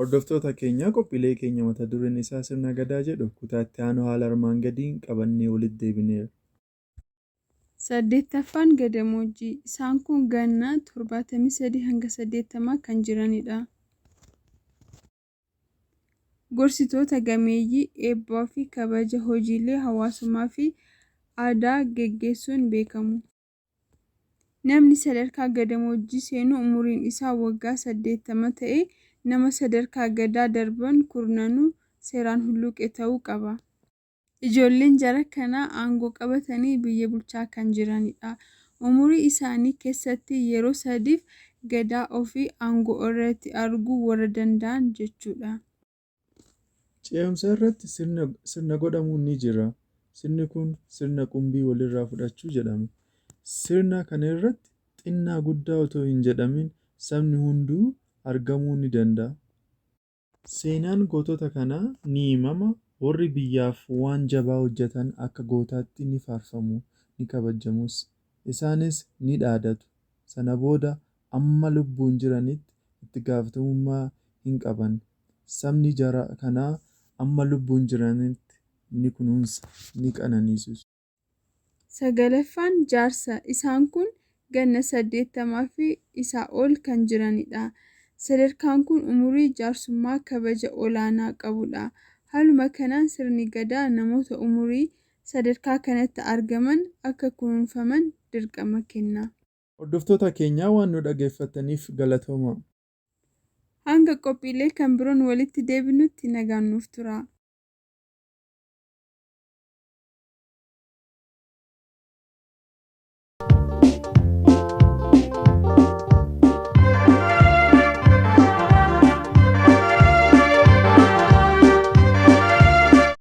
Hordoftoota keenyaa qophiilee keenya mata dureen isaa sirna gadaa jedhu kutaa itti aanu haala armaan gadiin qabannee walitti deebineera. 8ffaan Gadamooojjii. Isaan kun ganna 73 hanga 80 kan jiranidha. Gorsitoota gameeyyii eebbaa fi kabaja hojiilee hawaasummaa fi aadaa geggeessuun beekamu. Namni sadarkaa Gadamoojjii seenu umuriin isaa waggaa 80 ta'e nama sadarkaa gadaa darban kurnanuu seeraan hulluuqe ta'uu qaba. Ijoolleen jara kanaa aangoo qabatanii biyya bulchaa kan jiranidha. Umurii isaanii keessatti yeroo sadiif gadaa ofii aangoo irratti arguu warra danda'an jechuudha. Ce'umsa irratti sirna godhamu ni jira. Sirni kun sirna qumbii walirraa fudhachuu jedhama. Sirna kana irratti xinnaa guddaa otoo hin jedhamin sabni hunduu argamuu ni danda'a. Seenaan gootota kanaa ni himama. Warri biyyaaf waan jabaa hojjetan akka gootaatti ni faarfamu, ni kabajamus. Isaanis ni dhaadatu. Sana booda amma lubbuun jiranitti itti gaafatamummaa hin qaban. Sabni jara kanaa amma lubbuun jiranitti ni kunuunsa, ni qananiisus. 9ffaan Jaarsa. Isaan kun ganna 80 fi isaa ol kan jiranidha. Sadarkaan kun umurii jaarsummaa kabaja olaanaa qabudha. Haaluma kanaan sirni gadaa namoota umurii sadarkaa kanatti argaman akka kunuunfaman dirqama kenna. Hordoftoota keenyaa waan nu dhaggeeffataniif galatoomaa. Hanga qophiilee kan biroon walitti deebinutti nagaan nuuf tura.